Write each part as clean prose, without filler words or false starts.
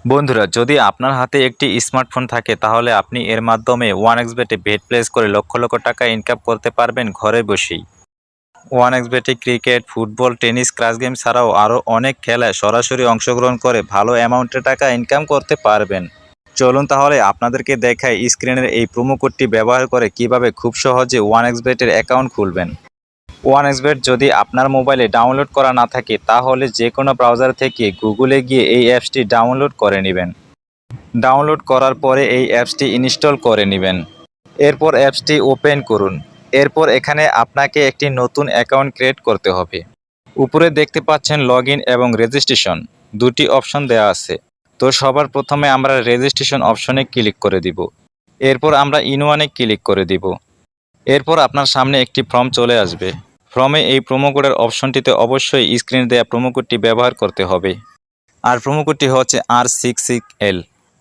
বন্ধুরা, যদি আপনার হাতে একটি স্মার্টফোন থাকে তাহলে আপনি এর মাধ্যমে ওয়ানএক্সবেটে বেট প্লেস করে লক্ষ লক্ষ টাকা ইনকাম করতে পারবেন ঘরে বসেই। ওয়ানএক্সবেটে cricket, football, tennis, crash game ছাড়াও আরও অনেক খেলায় সরাসরি অংশগ্রহণ করে ভালো অ্যামাউন্টের টাকা ইনকাম করতে পারবেন। চলুন তাহলে আপনাদেরকে দেখাই স্ক্রিনের এই প্রোমো কোডটি ব্যবহার করে কিভাবে খুব সহজে ওয়ানএক্সবেটের অ্যাকাউন্ট খুলবেন। ওয়ানএক্সবেট যদি আপনার মোবাইলে ডাউনলোড করা না থাকে তাহলে যে কোনো ব্রাউজার থেকে গুগলে গিয়ে এই অ্যাপসটি ডাউনলোড করে নেবেন। ডাউনলোড করার পরে এই অ্যাপসটি ইনস্টল করে নেবেন। এরপর অ্যাপসটি ওপেন করুন। এরপর এখানে আপনাকে একটি নতুন অ্যাকাউন্ট ক্রিয়েট করতে হবে। উপরে দেখতে পাচ্ছেন লগইন এবং রেজিস্ট্রেশন, দুটি অপশন দেওয়া আছে। তো সবার প্রথমে আমরা রেজিস্ট্রেশন অপশনে ক্লিক করে দিব। এরপর আমরা ইনওয়ানে ক্লিক করে দিব। এরপর আপনার সামনে একটি ফর্ম চলে আসবে। ফর্মে এই প্রোমো কোডের অপশনটিতে অবশ্যই স্ক্রিনে দেওয়া প্রোমো কোডটি ব্যবহার করতে হবে। আর প্রোমো কোডটি হচ্ছে R66L।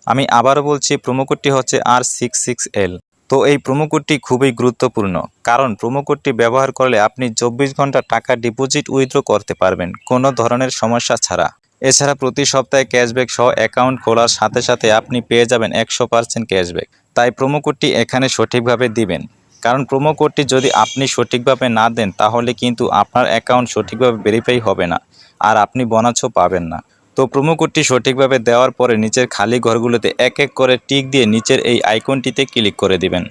আমি আবারও বলছি, প্রোমো কোডটি হচ্ছে R66L। তো এই প্রোমো কোডটি খুবই গুরুত্বপূর্ণ, কারণ প্রোমো কোডটি ব্যবহার করলে আপনি 24 ঘন্টা টাকা ডিপোজিট উইথড্র করতে পারবেন কোনো ধরনের সমস্যা ছাড়া। এছাড়া প্রতি সপ্তাহে ক্যাশব্যাক সহ অ্যাকাউন্ট খোলার সাথে সাথে আপনি পেয়ে যাবেন 100% ক্যাশব্যাক। তাই প্রোমো কোডটি এখানে সঠিকভাবে দিবেন, কারণ প্রোমো কোডটি যদি আপনি সঠিকভাবে না দেন তাহলে কিন্তু আপনার অ্যাকাউন্ট সঠিকভাবে ভেরিফাই হবে না, আর আপনি বোনাসও পাবেন না। তো প্রোমো কোডটি সঠিকভাবে দেওয়ার পরে নিচের খালি ঘরগুলোতে এক এক করে টিক দিয়ে নিচের এই আইকনটিতে ক্লিক করে দিবেন।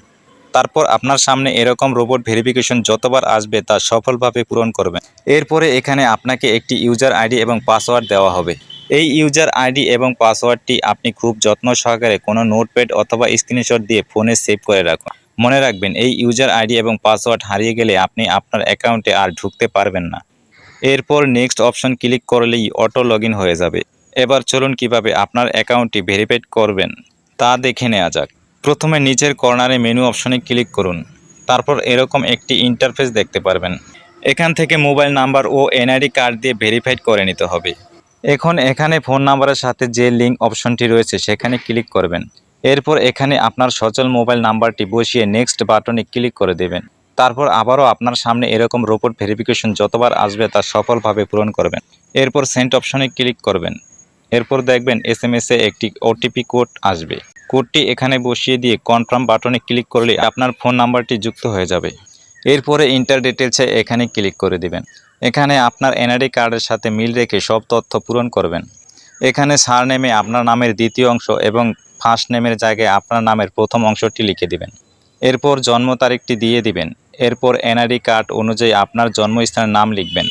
তারপর আপনার সামনে এরকম রোবট ভেরিফিকেশন যতবার আসবে তা সফলভাবে পূরণ করবেন। এরপরে এখানে আপনাকে একটি ইউজার আইডি এবং পাসওয়ার্ড দেওয়া হবে। এই ইউজার আইডি এবং পাসওয়ার্ডটি আপনি খুব যত্ন সহকারে কোনো নোটপ্যাড অথবা স্ক্রিনশট দিয়ে ফোনে সেভ করে রাখুন। মনে রাখবেন, এই ইউজার আইডি এবং পাসওয়ার্ড হারিয়ে গেলে আপনি আপনার অ্যাকাউন্টে আর ঢুকতে পারবেন না। এরপর নেক্সট অপশন ক্লিক করলেই অটো লগইন হয়ে যাবে। এবার চলুন কিভাবে আপনার অ্যাকাউন্টটি ভেরিফাইড করবেন তা দেখে নেওয়া যাক। প্রথমে নিচের কর্নারে মেনু অপশনে ক্লিক করুন। তারপর এরকম একটি ইন্টারফেস দেখতে পারবেন। এখান থেকে মোবাইল নাম্বার ও এনআইডি কার্ড দিয়ে ভেরিফাইড করে নিতে হবে। এখন এখানে ফোন নাম্বারের সাথে যে লিঙ্ক অপশনটি রয়েছে সেখানে ক্লিক করবেন। এরপর এখানে আপনার সচল মোবাইল নাম্বারটি বসিয়ে নেক্সট বাটনে ক্লিক করে দেবেন। তারপর আবারও আপনার সামনে এরকম রোবট ভেরিফিকেশন যতবার আসবে তা সফলভাবে পূরণ করবেন। এরপর সেন্ড অপশনে ক্লিক করবেন। এরপর দেখবেন এসএমএসে একটি ওটিপি কোড আসবে। কোডটি এখানে বসিয়ে দিয়ে কনফার্ম বাটনে ক্লিক করলে আপনার ফোন নাম্বারটি যুক্ত হয়ে যাবে। এরপরে ইন্টার ডিটেলসে এখানে ক্লিক করে দিবেন। এখানে আপনার এনআইডি কার্ডের সাথে মিল রেখে সব তথ্য পূরণ করবেন। এখানে সারনেমে আপনার নামের দ্বিতীয় অংশ এবং ফার্স্ট নেমের জায়গায় আপনার নামের প্রথম অংশটি লিখে দিবেন। এরপর জন্ম তারিখটি দিয়ে দিবেন। এরপর এনআইডি কার্ড অনুযায়ী আপনার জন্মস্থানের নাম লিখবেন।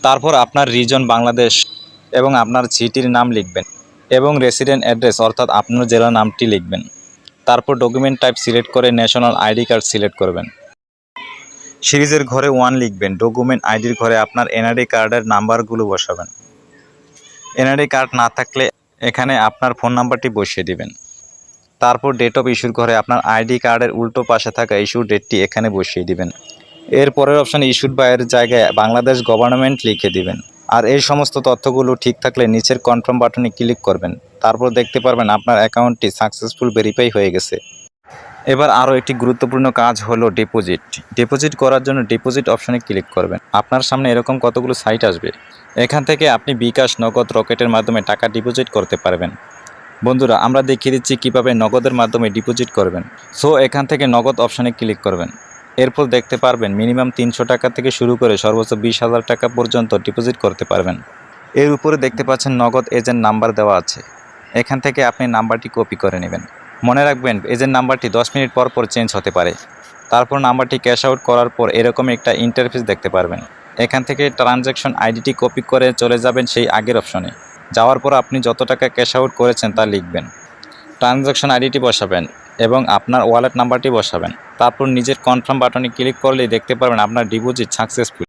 তারপর আপনার রিজন বাংলাদেশ এবং আপনার সিটির নাম লিখবেন এবং রেসিডেন্ট অ্যাড্রেস অর্থাৎ আপনার জেলার নামটি লিখবেন। তারপর ডকুমেন্ট টাইপ সিলেক্ট করে ন্যাশনাল আইডি কার্ড সিলেক্ট করবেন। সিরিজের ঘরে 1 লিখবেন। ডকুমেন্ট আইডির ঘরে আপনার এনআইডি কার্ডের নাম্বারগুলো বসাবেন। এনআইডি কার্ড না থাকলে এখানে আপনার ফোন নাম্বারটি বসিয়ে দিবেন। তারপর ডেট অফ ইস্যুর ঘরে আপনার আইডি কার্ডের উল্টো পাশে থাকা ইস্যু ডেটটি এখানে বসিয়ে দিবেন। এর পরের অপশানে ইস্যুড বাইয়ের জায়গায় বাংলাদেশ গভর্নমেন্ট লিখে দিবেন। আর এই সমস্ত তথ্যগুলো ঠিক থাকলে নিচের কনফার্ম বাটনে ক্লিক করবেন। তারপর দেখতে পারবেন আপনার অ্যাকাউন্টটি সাকসেসফুল ভেরিফাই হয়ে গেছে। এবার আরও একটি গুরুত্বপূর্ণ কাজ হলো ডিপোজিট। ডিপোজিট করার জন্য ডিপোজিট অপশনে ক্লিক করবেন। আপনার সামনে এরকম কতগুলো সাইট আসবে। এখান থেকে আপনি বিকাশ, নগদ, রকেটের মাধ্যমে টাকা ডিপোজিট করতে পারবেন। বন্ধুরা, আমরা দেখিয়ে দিচ্ছি কীভাবে নগদের মাধ্যমে ডিপোজিট করবেন। সো এখান থেকে নগদ অপশনে ক্লিক করবেন। এরপর দেখতে পারবেন মিনিমাম 300 টাকা থেকে শুরু করে সর্বোচ্চ 20,000 টাকা পর্যন্ত ডিপোজিট করতে পারবেন। এর উপরে দেখতে পাচ্ছেন নগদ এজেন্ট নাম্বার দেওয়া আছে। এখান থেকে আপনি নাম্বারটি কপি করে নেবেন। মনে রাখবেন, এজেন্ট নাম্বারটি 10 মিনিট পর পর চেঞ্জ হতে পারে। তারপর নাম্বারটি ক্যাশ আউট করার পর এরকম একটা ইন্টারফেস দেখতে পারবেন। এখান থেকে ট্রানজ্যাকশন আইডিটি কপি করে চলে যাবেন সেই আগের অপশনে। যাওয়ার পর আপনি যত টাকা ক্যাশ আউট করেছেন তা লিখবেন। ট্রানজ্যাকশন আইডিটি বসাবেন এবং আপনার ওয়ালেট নাম্বারটি বসাবেন। তারপর নিজের কনফার্ম বাটনে ক্লিক করলেই দেখতে পারবেন আপনার ডিপোজিট সাকসেসফুল।